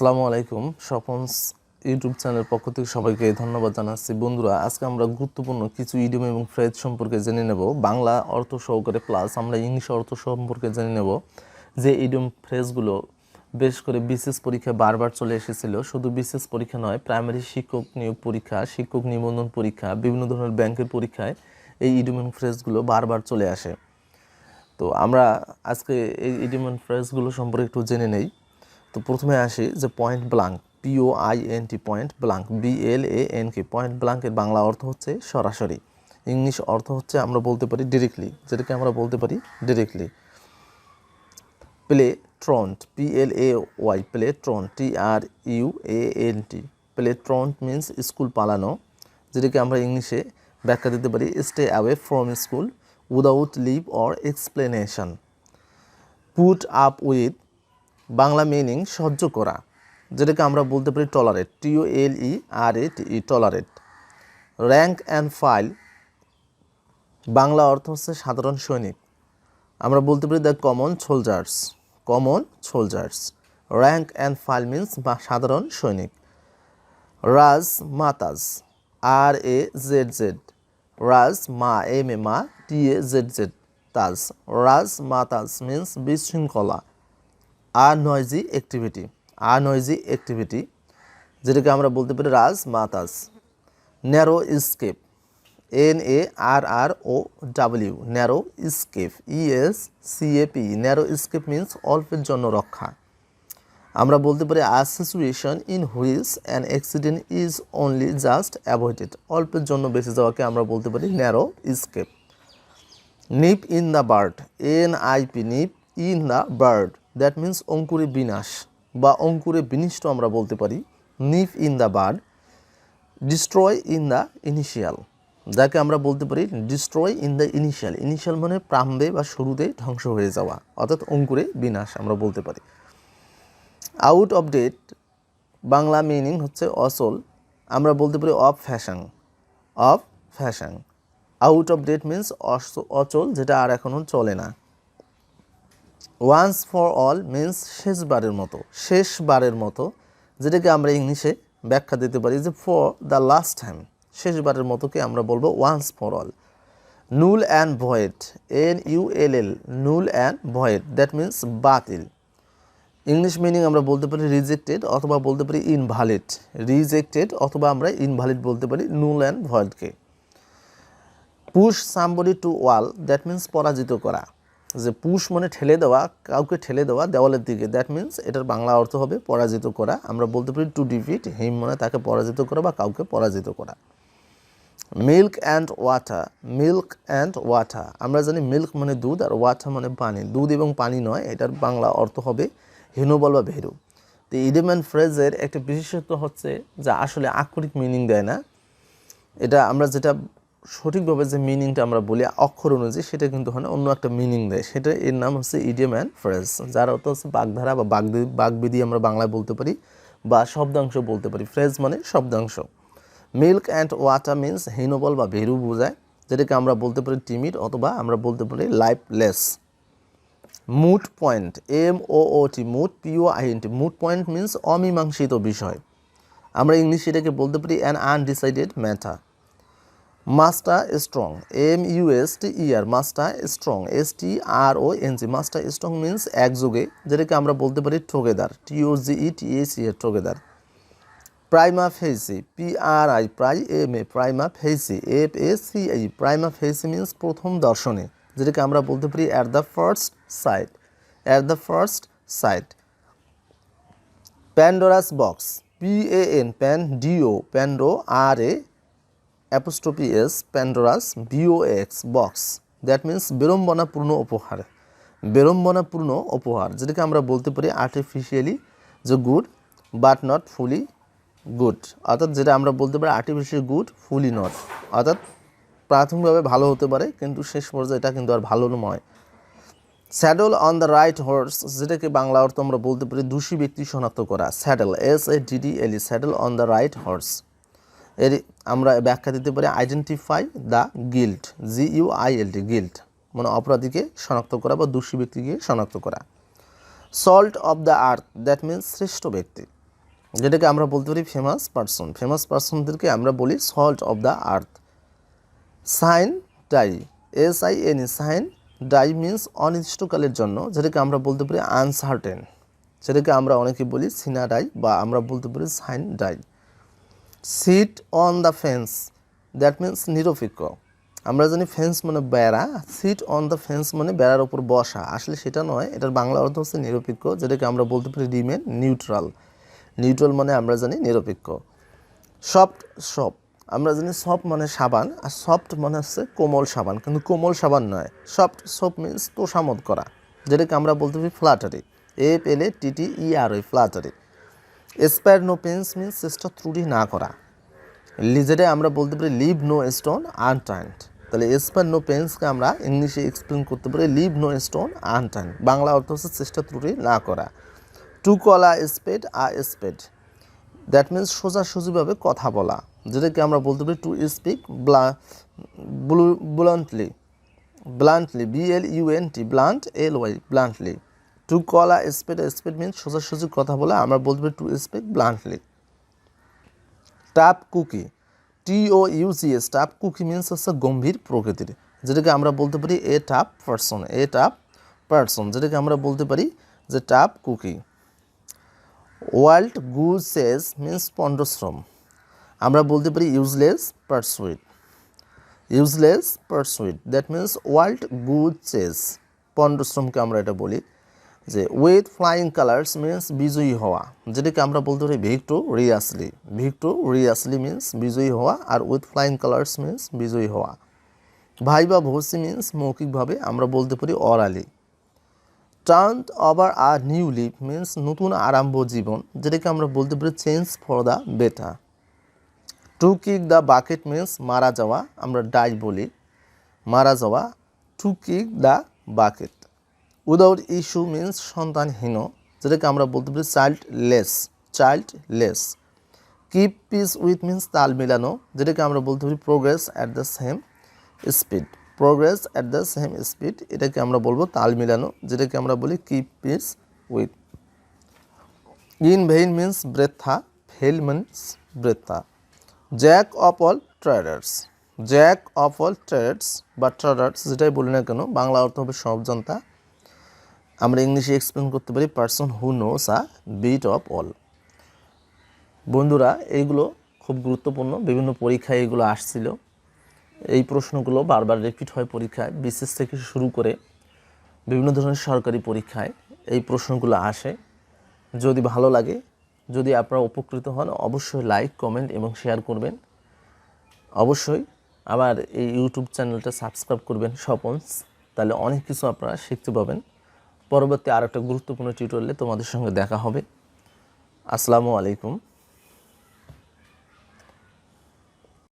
আসসালামু আলাইকুম। স্বপনস YouTube channel পক্ষ থেকে সবাইকে ধন্যবাদ জানাচ্ছি। বন্ধুরা, আজকে আমরা গুরুত্বপূর্ণ কিছু ইডিয়ম এবং ফ্রেজ সম্পর্কে জেনে নেব, বাংলা অর্থ সহকারে, প্লাস আমরা ইংলিশ অর্থ সম্পর্কে জেনে নেব। যে ইডিয়ম ফ্রেজগুলো বেশ করে বিসিএস পরীক্ষায় বারবার চলে এসেছিল, শুধু বিসিএস পরীক্ষা নয়, প্রাইমারি শিক্ষক নিয়োগ পরীক্ষা, শিক্ষক নিবন্ধন পরীক্ষা, বিভিন্ন ধরনের ব্যাংকের পরীক্ষায় এই ইডিয়ম এবং ফ্রেজগুলো বারবার চলে আসে। তো আমরা আজকে এই ইডিয়ম এবং ফ্রেজগুলো সম্পর্কে একটু জেনে নেই। তো প্রথমে আসি যে point blank, POINT, point blank, BLANK। Point ব্লাঙ্কের বাংলা অর্থ হচ্ছে সরাসরি। ইংলিশ অর্থ হচ্ছে আমরা বলতে পারি ডিরেক্টলি, যেটাকে আমরা বলতে পারি directly. Play truant, PLAY, play truant, TRUANT। Play truant means school পালানো, যেটাকে আমরা ইংলিশে ব্যাখ্যা দিতে পারি stay away from school without leave or explanation. Put up with, Bangla meaning সহ্য করা, যেটাকে আমরা বলতে পারি tolerate, TOLERATE, tolerate. Rank and file, Bangla অর্থ হচ্ছে সাধারণ সৈনিক, আমরা বলতে পারি the common soldiers, common soldiers. Rank and file means বা সাধারণ সৈনিক। রাজ মাতাজ, RAZZ, রাজ মা, মা, TAZZ, তাজ। রাজ মাতাজ মিন্স বিশৃঙ্খলা। আননয়েজি অ্যাক্টিভিটি, আননয়েজি অ্যাক্টিভিটি, যেটাকে আমরা বলতে পারি রাজ মাতাজ। Narrow escape, NARROW, narrow escape, ESCAP, narrow escape means অল্পের জন্য রক্ষা। আমরা বলতে পারি a situation in which an accident is only just avoided, অল্পের জন্য বেঁচে যাওয়াকে আমরা বলতে পারি narrow escape. Nip in the bird, NIP, nip in the bird, that means অঙ্কুরে বিনাশ বা অঙ্কুরে বিনিষ্ট আমরা বলতে পারি nip in the bird. Destroy in the initial, যাকে আমরা বলতে পারি destroy in the initial. Initial মানে প্রারম্ভে বা শুরুতে ধ্বংস হয়ে যাওয়া, অর্থাৎ অঙ্কুরে বিনাশ আমরা বলতে পারি। Out of date, Bangla meaning হচ্ছে অচল, আমরা বলতে পারি of fashion, of fashion. Out of date means অচল, যেটা আর এখনও চলে না। ওয়ান্স ফর অল মিন্স শেষবারের মতো, শেষবারের মতো, যেটাকে আমরা ইংলিশে ব্যাখ্যা দিতে পারি যে ফর দ্য লাস্ট টাইম, শেষবারের মতোকে আমরা বলবো once for all. Null and void, NULL, null and void, that means বাতিল। ইংলিশ মিনিং আমরা বলতে পারি রিজেক্টেড অথবা বলতে পারি ইনভ্যালিড, রিজেক্টেড অথবা আমরা ইনভ্যালিড বলতে পারি নুল অ্যান্ড ভয়েডকে। Push somebody to wall, that means পরাজিত করা, যে পুশ মানে ঠেলে দেওয়া, কাউকে ঠেলে দেওয়া দেওয়ালের দিকে, দ্যাট মিন্স এটার বাংলা অর্থ হবে পরাজিত করা। আমরা বলতে পারি টু ডিফিট হিম, মানে তাকে পরাজিত করা বা কাউকে পরাজিত করা। Milk and water, milk and water, আমরা জানি মিল্ক মানে দুধ আর ওয়াটার মানে পানি, দুধ এবং পানি নয়, এটার বাংলা অর্থ হবে হীনবল বা ভীরু। তো ইডিয়ম অ্যান্ড ফ্রেজের একটা বিশেষত্ব হচ্ছে যা আসলে আক্ষরিক মিনিং দেয় না, এটা আমরা যেটা সঠিকভাবে যে মিনিংটা আমরা বলি অক্ষর অনুযায়ী, সেটা কিন্তু হয় না, অন্য একটা মিনিং দেয়, সেটা এর নাম হচ্ছে ইডিয়ম অ্যান্ড ফ্রেজ, যার অর্থ হচ্ছে বাগধারা বা বাগবিধি আমরা বাংলায় বলতে পারি বা শব্দাংশ বলতে পারি। ফ্রেজ মানে শব্দাংশ। মিল্ক অ্যান্ড ওয়াটার মিন্স হীনবল বা ভীরু বোঝায়, যেটাকে আমরা বলতে পারি টিমিড অথবা আমরা বলতে পারি lifeless. Moot point, MOOT, moot, POINT, moot point means অমীমাংসিত বিষয়, আমরা ইংলিশে এটাকে বলতে পারি an undecided matter. Muster strong, MUSTER, muster strong, STRONG, muster strong means একযোগে, যেটাকে আমরা বলতে পারি together, TOGETHER, together. Prima facie, PRIMA, prima facie, FACI, prima facie means প্রথম দর্শনে, যেটাকে আমরা বলতে পারি at the first sight, at the first sight. Pandora's box, PAN, PANDO, প্যান্ডো, RA'(S), Pandora's, BOX, box, that means বিড়ম্বনাপূর্ণ উপহার, বিড়ম্বনাপূর্ণ উপহার, যেটাকে আমরা বলতে পারি আর্টিফিশিয়ালি যে good but not fully good, অর্থাৎ যেটা আমরা বলতে পারি আর্টিফিশিয়াল গুড ফুলি নট, অর্থাৎ প্রাথমিকভাবে ভালো হতে পারে কিন্তু শেষ পর্যায়ে এটা কিন্তু আর ভালো নয়। Saddle on the right horse, যেটাকে বাংলা অর্থ আমরা বলতে পারি দোষী ব্যক্তি শনাক্ত করা, saddle, SADDLE, saddle on the right horse. এর আমরা ব্যাখ্যা দিতে পারি identify the guilt, GUILT, guilt মানে অপরাধীকে শনাক্ত করা বা দোষী ব্যক্তিকে শনাক্ত করা। Salt of the earth, that means শ্রেষ্ঠ ব্যক্তি, যেটাকে আমরা বলতে পারি ফেমাস পারসন। ফেমাস পারসনদেরকে আমরা বলি salt of the earth. Sine die, SIN, sine die means অনির্দিষ্টকালের জন্য, যেটাকে আমরা বলতে পারি আনসার্টেন, সেটাকে আমরা অনেকে বলি সিনা ডাই বা আমরা বলতে পারি sine die. Sit on the fence, that means নিরপেক্ষ। আমরা জানি ফেন্স মানে বেড়া, সিট অন দ্য ফেন্স মানে বেড়ার ওপর বসা, আসলে সেটা নয়, এটার বাংলা অর্থ হচ্ছে নিরপেক্ষ, যেটাকে আমরা বলতে পারি রিমেন নিউট্রাল। নিউট্রাল মানে আমরা জানি নিরপেক্ষ। সফট সোপ, আমরা জানি সফট মানে সাবান, আর সফট মানে হচ্ছে কোমল সাবান, কিন্তু কোমল সাবান নয়। সফট সোপ মিন্স তোষামত করা, যেটাকে আমরা বলতে পারি flattery, FLATTERY, flattery. Spare no pains means চেষ্টা ত্রুটি না করা। যেটা আমরা বলতে পারি লিভ নো স্টোন আনটার্নড। তাহলে স্পেয়ার নো পেন্সকে আমরা ইংলিশে এক্সপ্লেন করতে পারি leave no stone unturned, Bangla অর্থ হচ্ছে চেষ্টা ত্রুটি না করা। To call a spade a spade, that means সোজাসুজিভাবে কথা বলা, যেটাকে আমরা বলতে পারি to speak bluntly, bluntly, BLUNT, blunt, LY, bluntly. To call a স্পেড means সোজাসুজি কথা বলা, আমরা বলতে পারি টু স্পিক ব্লান্টলি। টাপ কুকি, TOUCS, টাপ কুকি মিন্স হচ্ছে গম্ভীর প্রকৃতির, যেটাকে আমরা বলতে পারি এ টাপ পারসন, যেটাকে আমরা বলতে পারি যে টাপ কুকি। ওয়াইল্ড গুসেস মিন্স পণ্ডশ্রম, আমরা বলতে পারি useless pursuit, that means wild geese, পণ্ডশ্রমকে আমরা এটা বলি। যে উইথ ফ্লাইং কালার্স মিন্স বিজয়ী হওয়া, যেটাকে আমরা বলতে পারি ভিক্টোরিয়াসলি মিন্স বিজয়ী হওয়া, আর উইথ ফ্লাইং কালার্স মিন্স বিজয়ী হওয়া। ভাইবা ভোসি মিন্স মৌখিকভাবে, আমরা বলতে পারি orally. Turn over a new leaf means নতুন আরম্ভ জীবন, যেটাকে আমরা বলতে পারি change for the better. To kick the bucket means মারা যাওয়া, আমরা ডাই বলি, মারা যাওয়া। To kick the bucket. Without issue means সন্তানহীন, যেটাকে আমরা বলতে পারি childless. Keep peace with means তাল মিলানো, যেটাকে আমরা বলতে পারি progress at the same speed, এটাকে আমরা বলবো তাল মিলানো, যেটাকে আমরা বলি keep peace with. In vein means বৃথা, ফেল মিন্স বৃথা। জ্যাক অফ অল ট্রেডার্স বা ট্রেডার্স যেটাই বলি না কেন, বাংলা অর্থ হবে সব জানতা। আমরা ইংলিশে এক্সপ্লেন করতে পারি person who knows a bit of all. বন্ধুরা, এইগুলো খুব গুরুত্বপূর্ণ, বিভিন্ন পরীক্ষায় এগুলো আসছিল। এই প্রশ্নগুলো বারবার রিপিট হয় পরীক্ষায়, বিশেষ থেকে শুরু করে বিভিন্ন ধরনের সরকারি পরীক্ষায় এই প্রশ্নগুলো আসে। যদি ভালো লাগে, যদি আপনারা উপকৃত হন, অবশ্যই লাইক, কমেন্ট এবং শেয়ার করবেন। অবশ্যই আমার এই ইউটিউব চ্যানেলটা সাবস্ক্রাইব করবেন স্বপন্স, তাহলে অনেক কিছু আপনারা শিখতে পাবেন। পরবর্তী আর একটা গুরুত্বপূর্ণ টিউটোরিয়ালে তোমাদের সঙ্গে দেখা হবে। আসসালামু আলাইকুম।